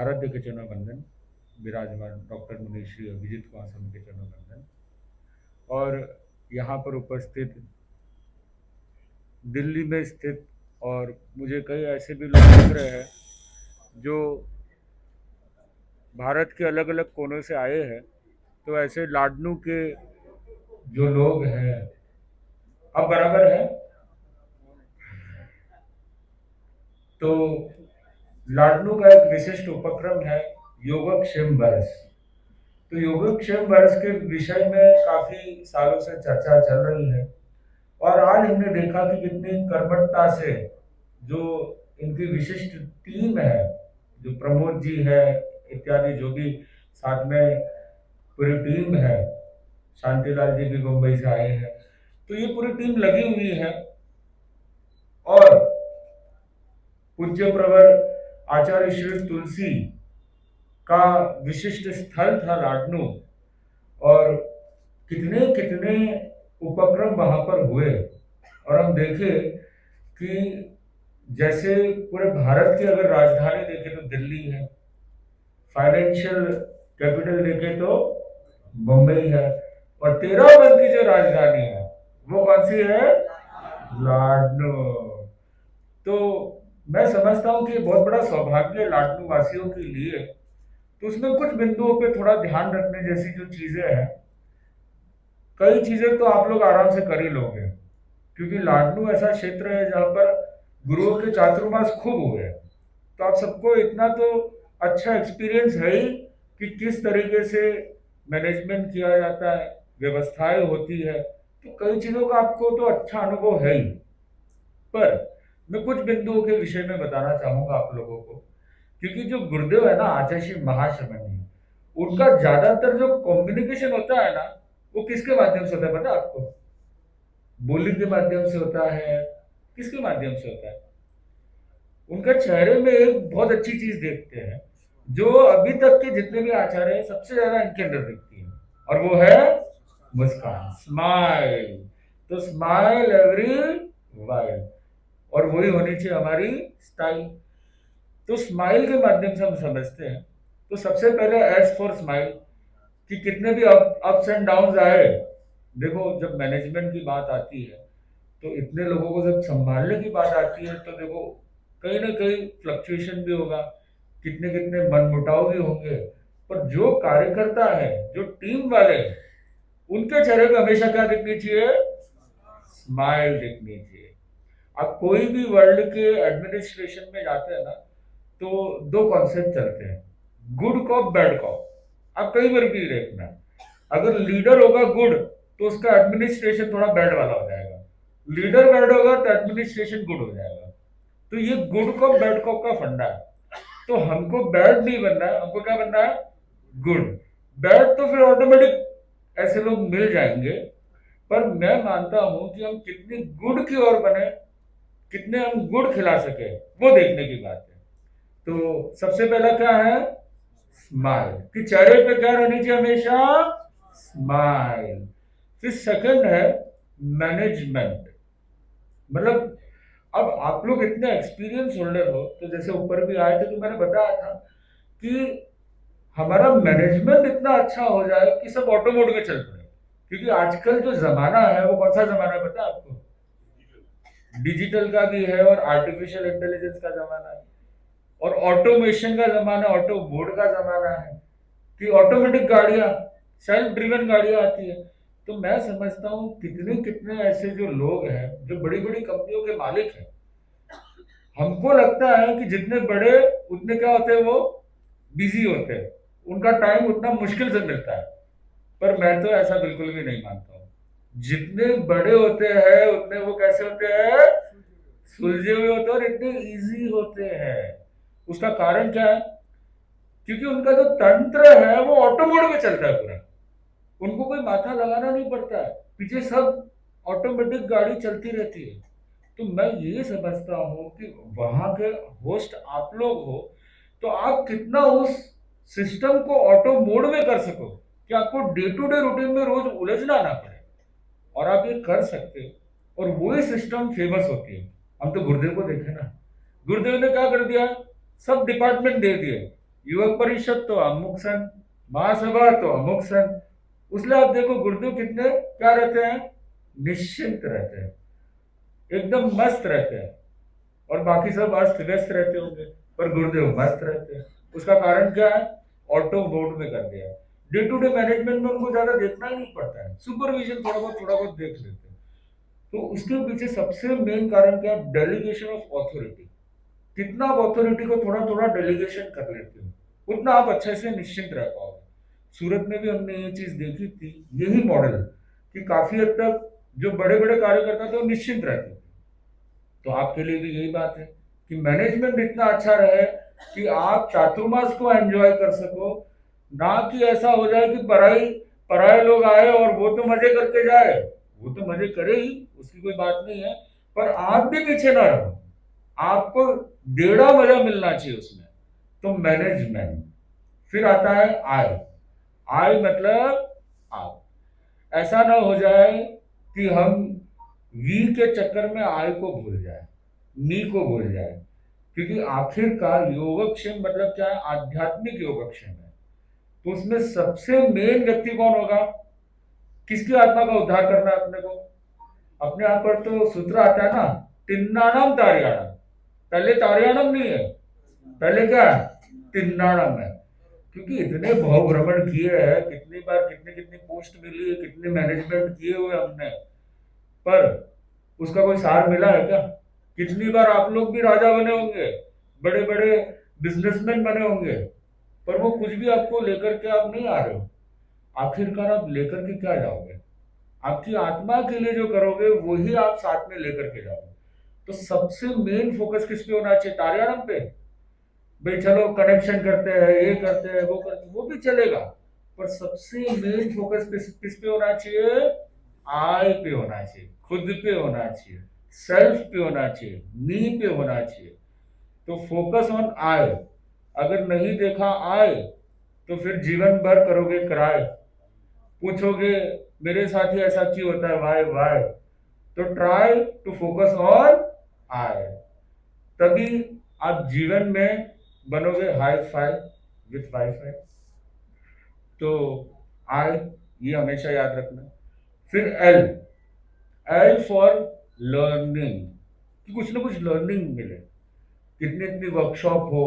आराध्य के चरणों वंदन, विराजमान डॉक्टर मुनीश श्री अभिजीत कुमार स्वामी के चरणों वंदन और यहाँ पर उपस्थित दिल्ली में स्थित और मुझे कई ऐसे भी लोग दिख रहे हैं जो भारत के अलग अलग कोनों से आए हैं। तो ऐसे लाडनू के जो लोग हैं, अब बराबर है। तो लाडनू का एक विशिष्ट उपक्रम है योगक्षेम वर्ष। तो योगक्षेम वर्ष के विषय में काफी सालों से चर्चा चल रही है और आज हमने देखा कि कितनी कर्मठता से जो इनकी विशिष्ट टीम है, जो प्रमोद जी है इत्यादि, जो भी साथ में पूरी टीम है, शांतिलाल जी भी मुंबई से आए हैं, तो ये पूरी टीम लगी हुई है। और पूज्य प्रवर आचार्य श्री तुलसी का विशिष्ट स्थल था लाडनू, और कितने कितने उपक्रम वहां पर हुए। और हम देखें कि जैसे पूरे भारत की अगर राजधानी देखें तो दिल्ली है, फाइनेंशियल कैपिटल देखें तो मुंबई है, और 13 की जो राजधानी है वो कौन सी है? लाडनू। तो मैं समझता हूँ कि बहुत बड़ा सौभाग्य लाडनू वासियों के लिए। तो उसमें कुछ बिंदुओं पे थोड़ा ध्यान रखने जैसी जो चीजें हैं, कई चीजें तो आप लोग आराम से कर ही लोगे, क्योंकि लाडनू ऐसा क्षेत्र है जहां पर गुरुओं के चातुर्मास खूब हुए हैं। तो आप सबको इतना तो अच्छा एक्सपीरियंस है ही कि किस तरीके से मैनेजमेंट किया जाता है, व्यवस्थाएं होती है, तो कई चीजों का आपको तो अच्छा अनुभव है ही। पर मैं कुछ बिंदुओं के विषय में बताना चाहूंगा आप लोगों को, क्योंकि जो गुरुदेव है ना, आचार्य श्री महाश्रमण जी, उनका ज्यादातर जो कम्युनिकेशन होता है ना, वो किसके माध्यम से होता है पता है आपको? बोली के माध्यम से होता है। किसके माध्यम से होता है? उनके चेहरे में एक बहुत अच्छी चीज देखते हैं, जो अभी तक के जितने भी आचार्य हैं सबसे ज्यादा इनके अंदर दिखती है, और वो है मुस्कान, स्माइल। तो स्माइल एवरी वाइल, और वही होनी चाहिए हमारी स्टाइल। तो स्माइल के माध्यम से हम समझते हैं। तो सबसे पहले एस फॉर स्माइल, कि कितने भी अप्स एंड डाउन आए, देखो जब मैनेजमेंट की बात आती है तो इतने लोगों को जब संभालने की बात आती है तो देखो कहीं ना कहीं फ्लक्चुएशन भी होगा, कितने कितने मनमुटाव भी होंगे। पर जो कार्यकर्ता है, जो टीम वाले हैं, उनके चेहरे पे हमेशा क्या दिखनी चाहिए? स्माइल दिखनी चाहिए। अब कोई भी वर्ल्ड के एडमिनिस्ट्रेशन में जाते हैं ना, तो दो कॉन्सेप्ट चलते हैं, गुड कॉप बैड कॉप। आप कई बार भी देखना, अगर लीडर होगा गुड तो उसका एडमिनिस्ट्रेशन थोड़ा बैड वाला हो जाएगा, लीडर बैड होगा तो एडमिनिस्ट्रेशन गुड हो जाएगा। तो ये गुड कॉप बैड कॉप का फंडा है। तो हमको बैड नहीं बनना है, हमको क्या बनना है? गुड। बैड तो फिर ऑटोमेटिक ऐसे लोग मिल जाएंगे। पर मैं मानता हूं कि हम कितनी गुड की ओर बने, कितने हम गुड़ खिला सके, वो देखने की बात है। तो सबसे पहला क्या है? स्माइल, कि चेहरे पे क्या रहनी चाहिए? हमेशा स्माइल। फिर सेकंड है मैनेजमेंट। मतलब अब आप लोग इतने एक्सपीरियंस होल्डर हो, तो जैसे ऊपर भी आए थे तो मैंने बताया था कि हमारा मैनेजमेंट इतना अच्छा हो जाए कि सब ऑटो मोड में चल पड़े। क्योंकि आजकल जो जमाना है वो कौन सा जमाना है पता है आपको? डिजिटल का भी है और आर्टिफिशियल इंटेलिजेंस का जमाना है, और ऑटोमेशन का जमाना, ऑटो बोर्ड का जमाना है, कि ऑटोमेटिक गाड़ियां, सेल्फ ड्रिवन गाड़ियां आती है। तो मैं समझता हूँ कितने कितने ऐसे जो लोग हैं, जो बड़ी बड़ी कंपनियों के मालिक हैं, हमको लगता है कि जितने बड़े उतने क्या होते हैं, वो बिजी होते हैं, उनका टाइम उतना मुश्किल से मिलता है। पर मैं तो ऐसा बिल्कुल भी नहीं मानता हूँ। जितने बड़े होते हैं उतने वो कैसे होते हैं? सुलझे हुए होते हैं और इतने इजी होते हैं। उसका कारण क्या है? क्योंकि उनका जो तंत्र है वो ऑटो मोड में चलता है पूरा, उनको कोई माथा लगाना नहीं पड़ता है, पीछे सब ऑटोमेटिक गाड़ी चलती रहती है। तो मैं ये समझता हूँ कि वहां के होस्ट आप लोग हो, तो आप कितना उस सिस्टम को ऑटो मोड में कर सको कि आपको डे टू डे रूटीन में रोज उलझना ना पड़े, और आप ये कर सकते हो, और वही सिस्टम फेमस होती है। हम तो गुरुदेव को देखे ना, गुरुदेव ने क्या कर दिया? सब डिपार्टमेंट दे दिए, युवक परिषद तो अमुक सन, महासभा तो अमुक सन। उसलिए आप देखो गुरुदेव कितने क्या रहते हैं, निश्चिंत रहते हैं, एकदम मस्त रहते हैं। और बाकी सब अस्त व्यस्त रहते होंगे, पर गुरुदेव मस्त रहते हैं। उसका कारण क्या है, ऑटो मोड में कर दिया है। डे टू डे मैनेजमेंट में उनको ज्यादा देखना ही नहीं पड़ता है, सुपरविजन थोड़ा बहुत देख लेते हैं। तो उसके पीछे सबसे मेन कारण क्या है, डेलीगेशन ऑफ ऑथोरिटी। कितना आप अथॉरिटी को थोड़ा थोड़ा डेलीगेशन कर लेते हो, उतना आप अच्छे से निश्चिंत रह पाओगे। सूरत में भी हमने ये चीज देखी थी, यही मॉडल, कि काफी हद तक जो बड़े बड़े कार्यकर्ता थे वो निश्चिंत रहते थे। तो आपके लिए भी यही बात है कि मैनेजमेंट इतना अच्छा रहे कि आप चातुर्मास को एंजॉय कर सको, ना कि ऐसा हो जाए कि पराई पराये लोग आए और वो तो मजे करके जाए। वो तो मजे करे ही, उसकी कोई बात नहीं है, पर आप भी पीछे ना रहो, आपको डेढ़ा मजा मिलना चाहिए उसमें। तो मैनेजमेंट। फिर आता है आय। आय मतलब आप, ऐसा ना हो जाए कि हम वी के चक्कर में आय को भूल जाए, मी को भूल जाए। क्योंकि आखिरकार योगक्षेम मतलब क्या है, आध्यात्मिक योगक्षेम है। तो उसमें सबसे मेन व्यक्ति कौन होगा, किसकी आत्मा का उद्धार करना है अपने को। अपने आप पर तो सूत्र आता है ना, तिन्नाणाम तारियाणम। पहले तारियाणम नहीं है, पहले क्या है, तिन्नाणम है। क्योंकि इतने भाव भ्रमण किए हैं, कितनी बार कितनी कितनी पोस्ट मिली है, कितने मैनेजमेंट किए हुए हमने, पर उसका कोई सार मिला है क्या। कितनी बार आप लोग भी राजा बने होंगे, बड़े बड़े बिजनेसमैन बने होंगे, पर वो कुछ भी आपको लेकर के आप नहीं आ रहे हो। आखिरकार आप लेकर के क्या जाओगे, आपकी आत्मा के लिए जो करोगे वही आप साथ में लेकर के जाओगे। तो सबसे मेन फोकस किस पे होना चाहिए, तारियाड़म पे। भाई चलो कनेक्शन करते हैं, ये करते हैं, वो करते हैं, वो भी चलेगा, पर सबसे मेन फोकस किस पे होना चाहिए, आय पे होना चाहिए, खुद पे होना चाहिए, सेल्फ पे होना चाहिए, मी पे होना चाहिए। तो फोकस ऑन आय। अगर नहीं देखा आय, तो फिर जीवन भर करोगे क्राई, पूछोगे मेरे साथ ही ऐसा क्यों होता है, वाई वाई। तो ट्राई टू फोकस ऑन आय, तभी आप जीवन में बनोगे हाई फाई विथ वाईफाई। तो आई, ये हमेशा याद रखना। फिर एल, एल फॉर लर्निंग, कि कुछ ना कुछ लर्निंग मिले। कितने कितने वर्कशॉप हो,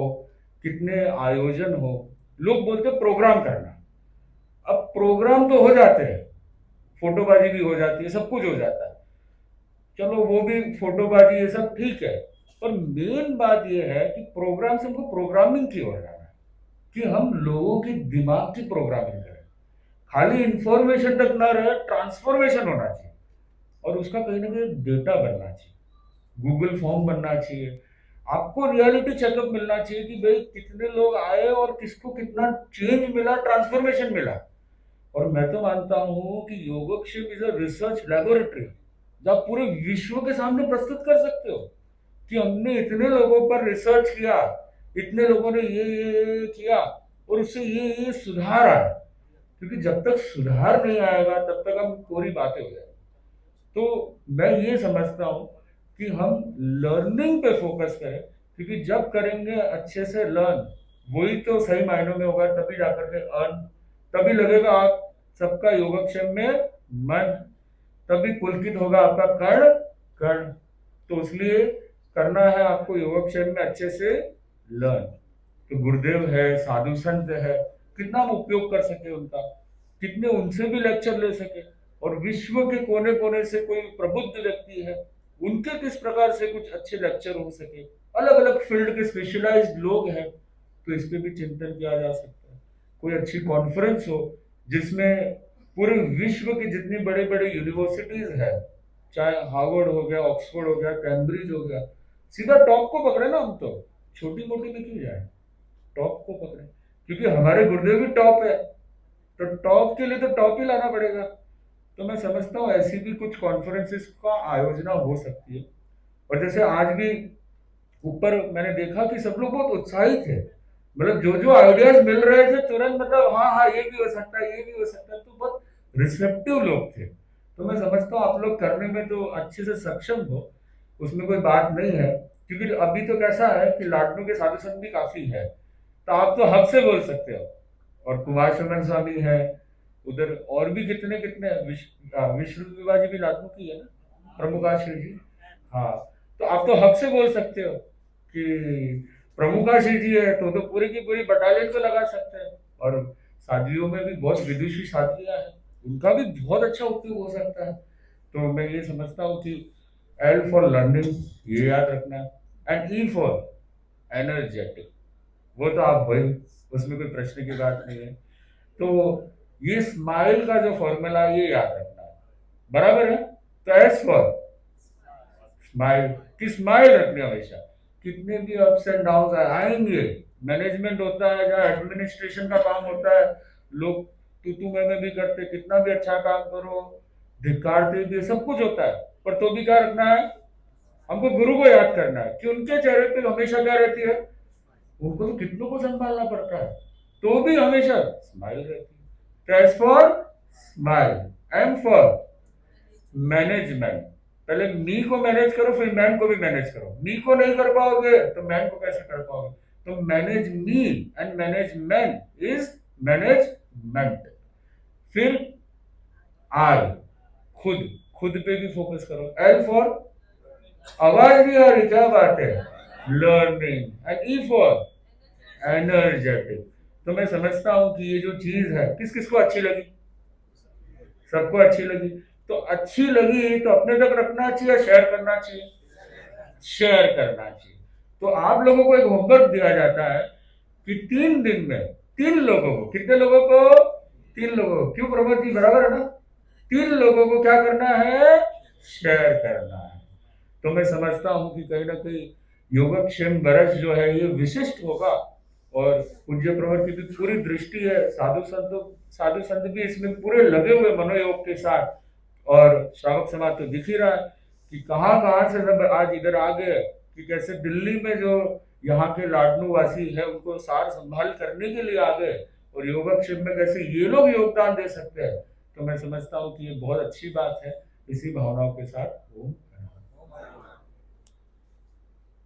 कितने आयोजन हो। लोग बोलते प्रोग्राम करना, अब प्रोग्राम तो हो जाते हैं, फोटोबाजी भी हो जाती है, सब कुछ हो जाता है, चलो वो भी फोटोबाजी ये सब ठीक है। पर मेन बात ये है कि प्रोग्राम से हमको प्रोग्रामिंग की ओर जाना है, कि हम लोगों के दिमाग की प्रोग्रामिंग करें। खाली इंफॉर्मेशन तक ना रहे, ट्रांसफॉर्मेशन होना चाहिए, और उसका कहीं ना कहीं डेटा बनना चाहिए, गूगल फॉर्म बनना चाहिए। आपको रियलिटी चेकअप मिलना चाहिए कि भाई कितने लोग आए और किसको कितना चेंज मिला, ट्रांसफॉर्मेशन मिला। और मैं तो मानता हूं कि योगक्षेम इज अ रिसर्च लेबोरेटरी, जो आप पूरे विश्व के सामने प्रस्तुत कर सकते हो कि हमने इतने लोगों पर रिसर्च किया, इतने लोगों ने ये किया, और उससे ये सुधार आया। क्योंकि जब तक सुधार नहीं आएगा तब तक हम कोरी बातें हो जाएगी। तो मैं ये समझता हूँ कि हम लर्निंग पे फोकस करें, क्योंकि जब करेंगे अच्छे से लर्न, वही तो सही मायनों में होगा, तभी जाकर के अर्न, तभी लगेगा आप सबका योगक्षेम में मन, तभी पुलकित होगा आपका कर्ण कर्ण। तो इसलिए करना है आपको योगक्षेम में अच्छे से लर्न। तो गुरुदेव है, साधु संत है, कितना हम उपयोग कर सके उनका, कितने उनसे भी लेक्चर ले सके। और विश्व के कोने कोने से कोई प्रबुद्ध व्यक्ति है, उनके किस प्रकार से कुछ अच्छे लेक्चर हो सके, अलग अलग फील्ड के स्पेशलाइज्ड लोग हैं, तो इस पे भी चिंतन किया जा सकता है। कोई अच्छी कॉन्फ्रेंस हो जिसमें पूरे विश्व की जितनी बड़े बड़े यूनिवर्सिटीज है, चाहे हार्वर्ड हो गया, ऑक्सफोर्ड हो गया, कैम्ब्रिज हो गया, सीधा टॉप को पकड़े ना हम तो, छोटी मोटी में क्यों जाए, टॉप को पकड़े। क्योंकि हमारे गुरुदेव भी टॉप है, तो टॉप के लिए तो टॉप ही लाना पड़ेगा। तो मैं समझता हूँ ऐसी भी कुछ कॉन्फ्रेंसेस का आयोजना हो सकती है। और जैसे आज भी ऊपर मैंने देखा कि सब लोग बहुत उत्साहित थे, मतलब जो जो आइडियाज मिल रहे थे तुरंत, मतलब हाँ हाँ ये भी हो सकता है, ये भी हो सकता है, तो बहुत रिसेप्टिव लोग थे। तो मैं समझता हूँ आप लोग करने में तो अच्छे से सक्षम हो, उसमें कोई बात नहीं है। क्योंकि अभी तो कैसा है कि लाडनू के साधु संत भी काफी है, तो आप तो हक से बोल सकते हो। और कुमार सुमन स्वामी है, उधर और भी कितने कितने विष्णु विवाह जी भी लाखों की है ना, प्रमुख आश्रय जी। हाँ, तो आप तो हक से बोल सकते हो कि प्रमुख आश्रय जी है, तो पूरी की पूरी बटालियन को लगा सकते हैं। और शादियों में भी बहुत विदुषी शादियां हैं, उनका भी बहुत अच्छा उपयोग हो सकता है। तो मैं ये समझता हूँ कि एल फॉर लर्निंग, ये याद रखना, एंड ई फॉर एनर्जेटिक, वो तो आप वही, उसमें कोई प्रश्न की बात नहीं है। तो ये स्माइल का जो फॉर्मूला है ये याद रखना है, बराबर है। तो एस फॉर स्माइल, की स्माइल रखनी हमेशा, कितने भी अप्स एंड डाउन आएंगे। मैनेजमेंट होता है जहाँ एडमिनिस्ट्रेशन का काम होता है, लोग तू तू मैं भी करते, कितना भी अच्छा काम करो धिक्कारते भी, सब कुछ होता है, पर तो भी क्या रखना है, हमको गुरु को याद करना है कि उनके चेहरे पे हमेशा क्या रहती है, उनको तो कितनों को संभालना पड़ता है, तो भी हमेशा स्माइल रहती है। S for smile, M for management, पहले मी को मैनेज करो फिर मैन को भी मैनेज करो, मी को नहीं कर पाओगे तो मैन को कैसे कर पाओगे। तो manage me and manage man is management. फिर आई, खुद, खुद पे भी फोकस करो। एल फॉर, आवाज नहीं आ रही, क्या बात है, learning. And E for energetic. तो मैं समझता हूं कि ये जो चीज है किस किस को अच्छी लगी, सबको अच्छी लगी। तो अच्छी लगी तो अपने तक रखना चाहिए, शेयर करना चाहिए, शेयर करना चाहिए। तो आप लोगों को एक होमवर्क दिया जाता है कि 3 दिन में 3 लोगों को, कितने लोगों को, 3 लोगों को, क्यों प्रमोद जी, बराबर है ना, 3 लोगों को क्या करना है, शेयर करना है। तो मैं समझता हूं कि कहीं ना कहीं योगक्षेम बरस जो है ये विशिष्ट होगा। और पूज्य प्रवर की भी पूरी दृष्टि है, साधु संत भी इसमें पूरे लगे हुए मनोयोग के साथ। और श्रावक समाज तो दिख ही रहा है कि कहाँ कहाँ से सब आज इधर आ गए, कि कैसे दिल्ली में जो यहाँ के लाडनू वासी है उनको सार संभाल करने के लिए आ गए, और योगक्षेम में कैसे ये लोग योगदान दे सकते हैं। तो मैं समझता हूँ कि ये बहुत अच्छी बात है। इसी भावनाओं के साथ ओम